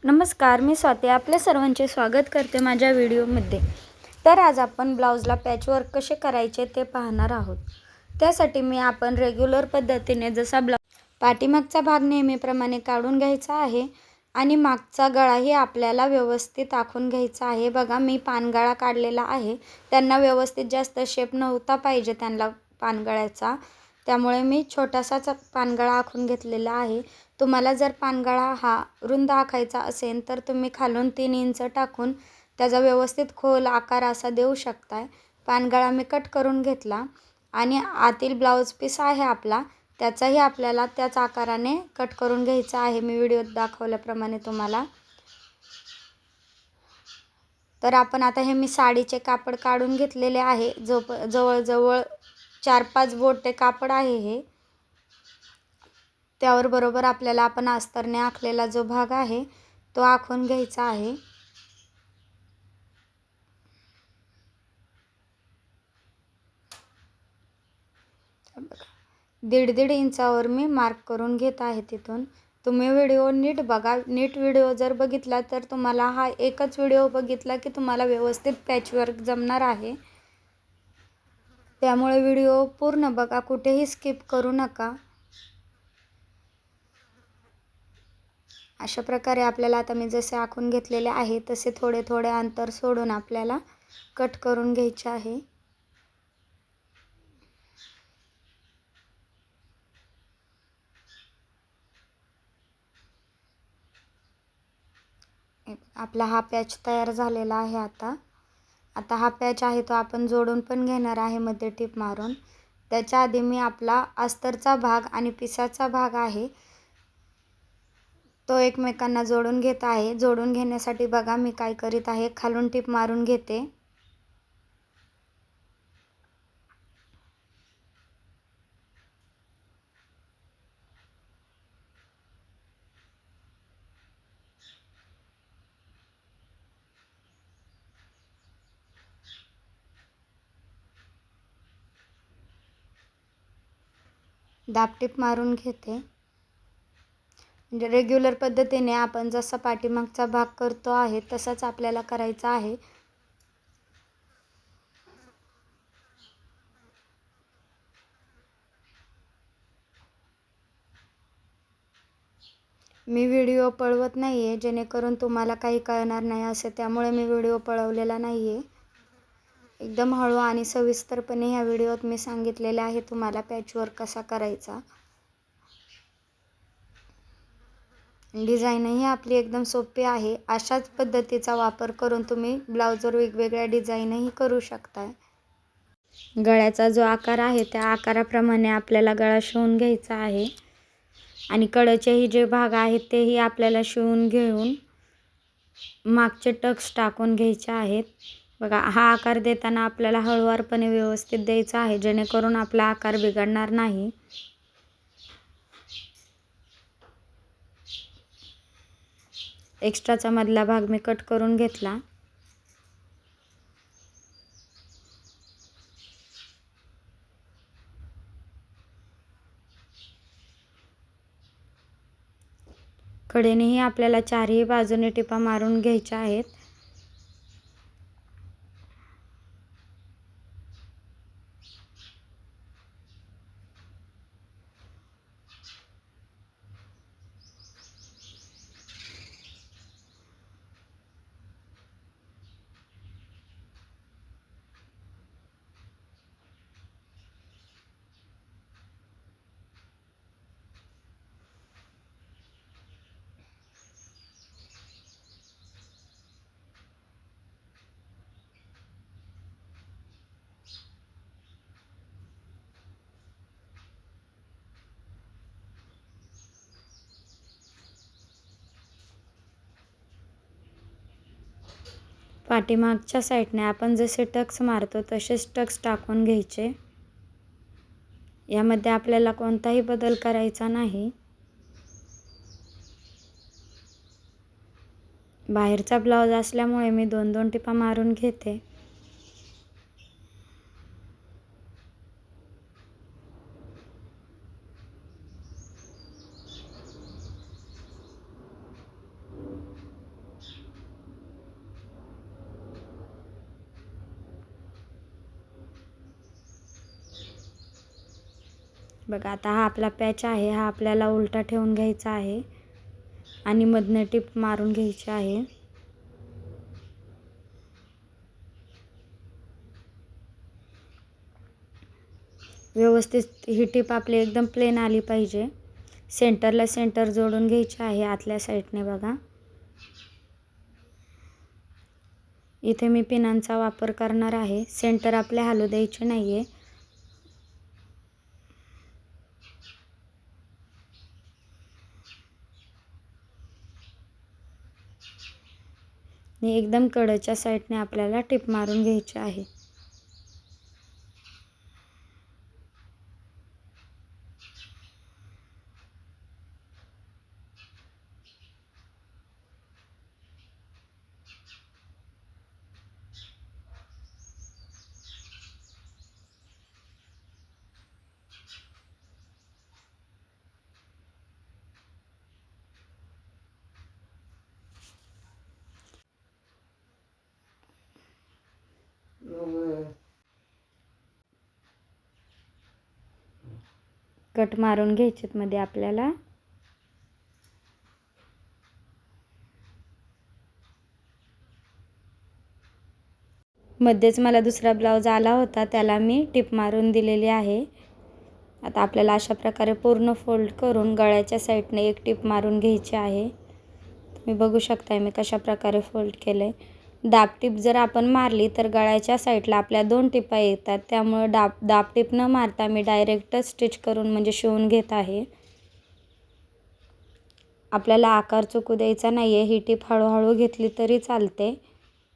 नमस्कार, मी स्वाती आपल्या सर्वांचे स्वागत करते माझ्या व्हिडिओमध्ये। तर आज आपण ब्लाउजला पॅचवर्क कसे करायचे ते पाहणार आहोत। त्यासाठी आपण रेग्युलर पद्धतीने जसा पाठीमागचा भाग नेहमीप्रमाणे काढून घ्यायचा आहे आणि मागचा गळाही आपल्याला व्यवस्थित आखून घ्यायचा आहे। बघा, मी पानगळा काढलेला आहे। त्यांना व्यवस्थित जास्त शेप नव्हता पाहिजे त्यांना पानगळ्याचा, त्यामुळे मी छोटासाच पानगळा आखून घेतलेला आहे। तुम्हाला जर पानगळा हा रुंद आखायचा असेल तर तुम्ही खालून 3 इंच टाकून त्याचा व्यवस्थित खोल आकार असा देऊ शकताय। पानगळा मी कट करून घेतला आणि आतील ब्लाउज पीस आहे आपला, त्याचाही आपल्याला त्याच आकाराने कट करून घ्यायचा आहे, मी व्हिडिओत दाखवल्याप्रमाणे तुम्हाला। तर आपण आता हे मी साडीचे कापड काढून घेतलेले आहे। जवळ 4-5 बोटे कापड आहे हे। त्यावर बरोबर आपल्याला आपण अस्तरने आखलेला जो भाग आहे तो आखून घ्यायचा आहे। दीड इंचावर मी मार्क करून घेत आहे तिथून। तुम्ही व्हिडिओ नीट बघा। नीट व्हिडिओ जर बघितला तर तुम्हाला हा एकच व्हिडिओ बघितला की तुम्हाला व्यवस्थित पॅचवर्क जमणार आहे। त्यामुळे व्हिडिओ पूर्ण बघा, कुठेही स्किप करू नका। अशा प्रकारे आपल्याला आता मी जसे आखून घेतलेले आहे तसे थोडे थोडे अंतर सोडून आपल्याला कट करून घ्यायचे आहे। आपला हा पॅच तयार झालेला आहे। आता हा पॅच आहे तो आपण जोडून पण घेणार आहे मध्ये टिप मारून। त्याच्या आधी मी आपला अस्तरचा भाग आणि पिसाचा भाग आहे तो एकमेकांना जोडून घेत आहे। जोडून घेण्यासाठी बघा मी काय करीत आहे, खालून टिप मारून घेते। दाबटीप मारून घेते। म्हणजे रेग्युलर पद्धतीने आपण जसा पाठीमागचा भाग करतो आहे तसाच आपल्याला करायचा आहे। मी व्हिडिओ पळवत नाही आहे जेणेकरून तुम्हाला काही कळणार नाही असे, त्यामुळे मी व्हिडिओ पळवलेला नाही आहे। एकदम हळू आणि सविस्तरपणे ह्या व्हिडिओत मी सांगितलेले आहे तुम्हाला पॅचवर्क कसा करायचा। डिझाईनही आपली एकदम सोपी आहे। अशाच पद्धतीचा वापर करून तुम्ही ब्लाउजवर वेगवेगळ्या डिझाईनही करू शकताय। गळ्याचा जो आकार आहे त्या आकाराप्रमाणे आपल्याला गळा शिवून घ्यायचा आहे आणि कडेचेही जे भाग आहेत तेही आपल्याला शिवून घेऊन मागचे टक्स टाकून घ्यायचे आहेत। बघा, हा आकार देताना आपल्याला हळूवारपणे व्यवस्थित द्यायचा आहे जेणेकरून आपला आकार बिघडणार नाही। एक्स्ट्राचा मधला भाग मी कट करून घेतला। कडेनेही आपल्याला चारही बाजूने टिपा मारून घ्यायच्या आहेत। पाठीमागच्या साईडने आपण जसे टक्स मारतो तसेच टक्स टाकून घ्यायचे। यामध्ये आपल्याला कोणताही बदल करायचा नाही। बाहेरचा ब्लाउज असल्यामुळे मी 2-2 टिपा मारून घेते। बघा आता हा आपला पॅच आहे, हा आपल्याला उलटा ठेवून घ्यायचा आहे आणि मधनं टिप मारून घ्यायची आहे. व्यवस्थित ही टिप आपली एकदम प्लेन आली पाहिजे. सेंटरला सेंटर जोडून घ्यायचे आहे आतल्या साईडने. बघा इथे मी पिनांचा वापर करणार आहे. सेंटर आपले हलू द्यायचे नाही आहे. आणि एकदम कडेच्या साईडने आपल्याला टिप मारून घ्यायची आहे. कट मारून घ्यायचेत मध्ये आपल्याला. मध्येच मला दुसरा ब्लाऊज आला होता, त्याला मी टिप मारून दिलेली आहे. आता आपल्याला अशा प्रकारे पूर्ण फोल्ड करून गळ्याच्या साईडने एक टिप मारून घ्यायची आहे. तुम्ही बघू शकताय मी कशा प्रकारे फोल्ड केले. दाब टिप जर आपण मारली तर गळ्याच्या साईडला आपल्या 2 टिपा येतात. त्यामुळे दाब टिप न मारता मी डायरेक्ट स्टिच करून म्हणजे शिवून घेत आहे. आपल्याला आकार चुकू द्यायचा नाही आहे. ही टिप हळूहळू घेतली तरी चालते,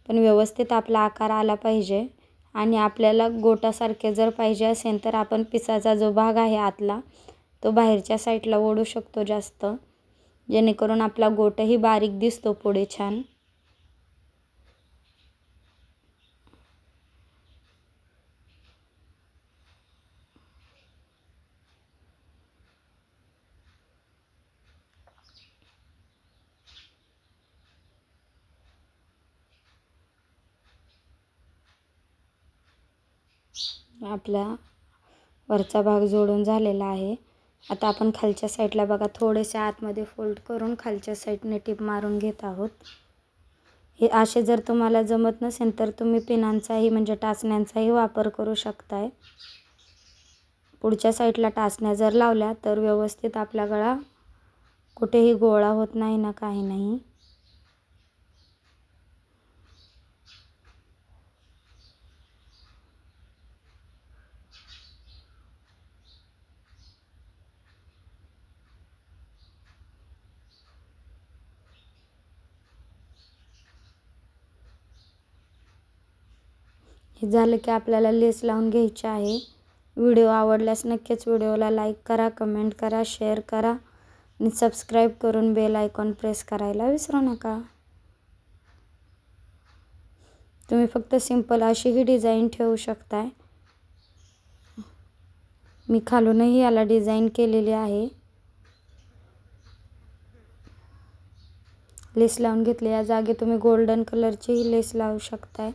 पण व्यवस्थित आपला आकार आला पाहिजे. आणि आपल्याला गोटासारखे जर पाहिजे असेल तर आपण पिसाचा जो भाग आहे आतला तो बाहेरच्या साईडला ओढू शकतो जास्त, जेणेकरून आपला गोटही बारीक दिसतो पुढे छान. आपला वरचा भाग जोडून झालेला आहे. आता आपण खालच्या साईडला बघा थोडेसे आतमध्ये फोल्ड करून खालच्या साईडने टिप मारून घेत आहोत. हे असे जर तुम्हाला जमत नसेल तर तुम्ही पिनांचाही म्हणजे टाचण्यांचाही वापर करू शकताय. पुढच्या साईडला टाचण्या जर लावल्या तर व्यवस्थित आपला गळा कुठेही गोळा होत नाही ना काही नाही. हे झालं की आपल्याला लेस लावून घ्यायची आहे. व्हिडिओ आवडल्यास नक्कीच व्हिडिओला लाईक करा, कमेंट करा, शेअर करा आणि सबस्क्राईब करून बेल आयकॉन प्रेस करायला विसरू नका. तुम्ही फक्त सिंपल अशी ही डिझाईन ठेवू शकताय. मी खालूनही याला डिझाईन केलेली आहे. लेस लावून घेतली. या जागी तुम्ही गोल्डन कलरचीही लेस लावू शकताय.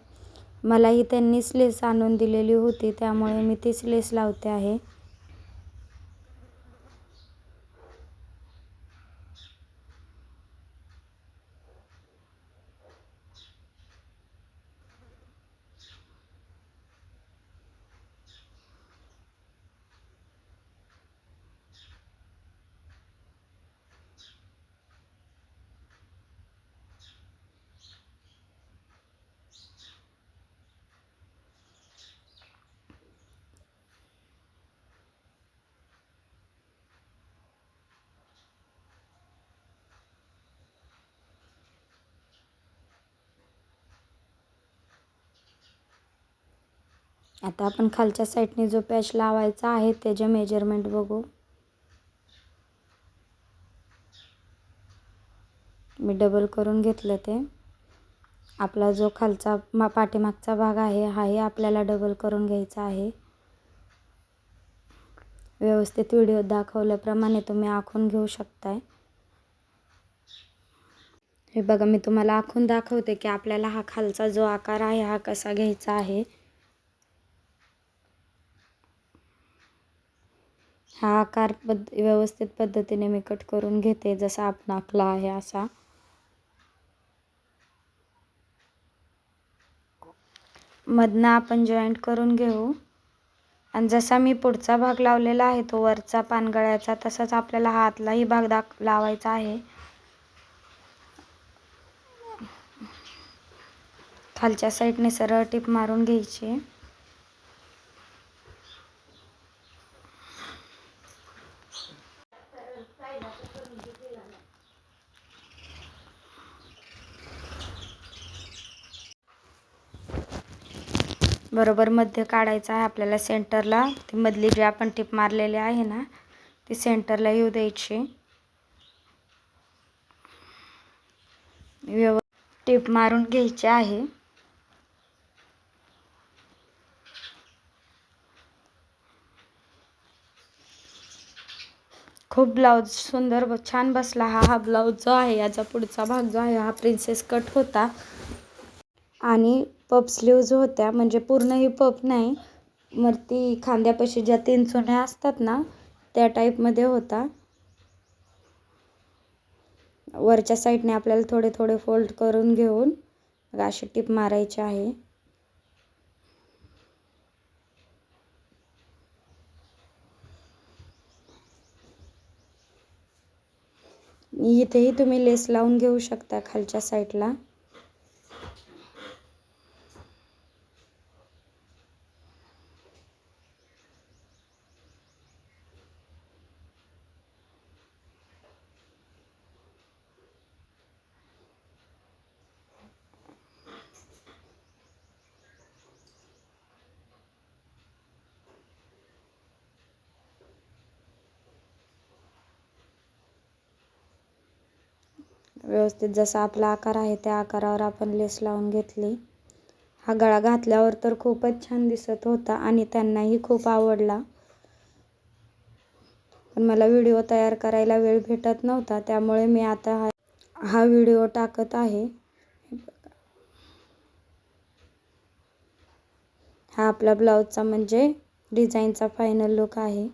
मलाही त्यांनीच लेस आणून दिलेली होती, त्यामुळे मी तीच लेस लावते आहे. आता आपण खालच्या साईडने जो पॅच लावायचा आहे त्याचे मेजरमेंट बघू. मी डबल करून घेतलं ते. आपला जो खालचा पाठीमागचा भाग आहे हाही आपल्याला डबल करून घ्यायचा आहे. व्यवस्थित व्हिडिओ दाखवल्याप्रमाणे तुम्ही आखून घेऊ शकताय. हे बघा मी तुम्हाला आखून दाखवते की आपल्याला हा खालचा जो आकार आहे हा कसा घ्यायचा आहे. हा आकार व्यवस्थित पद्धतीने मी कट करून घेते, जसा आपण आखला आहे असा. मधनं आपण जॉईंट करून घेऊ. आणि जसा मी पुढचा भाग लावलेला आहे तो वरचा पानगळ्याचा, तसाच आपल्याला हातलाही भाग लावायचा आहे. खालच्या साईडने सरळ टिप मारून घ्यायची. बरोबर मध्य काढायचा आहे आपल्याला सेंटरला. ती मधली जी आपण टिप मारलेली आहे ना ती सेंटरला येऊ द्यायची. टिप मारून घ्यायची आहे. खूप ब्लाऊज सुंदर छान बसला. हा ब्लाऊज जो आहे याचा पुढचा भाग जो आहे हा प्रिन्सेस कट होता आणि पफ स्लीव्ज होत्या, म्हणजे पूर्ण ही पफ नाही, मग ती खांद्यापाशी ज्या 3 चुण्या असतात ना त्या टाईपमध्ये होता. वरच्या साईडने आपल्याला थोडे थोडे फोल्ड करून घेऊन मग अशी टिप मारायची आहे. इथेही तुम्ही लेस लावून घेऊ शकता खालच्या साईडला. व्यवस्थित जसा आपला आकार आहे त्या आकारावर आपण लेस लावून घेतली. हा गळा घातल्यावर तर खूपच छान दिसत होता आणि त्यांनाही खूप आवडला. पण मला व्हिडिओ तयार करायला वेळ भेटत नव्हता, त्यामुळे मी आता हा व्हिडिओ टाकत आहे. हा आपला ब्लाऊजचा म्हणजे डिझाईनचा फायनल लुक आहे.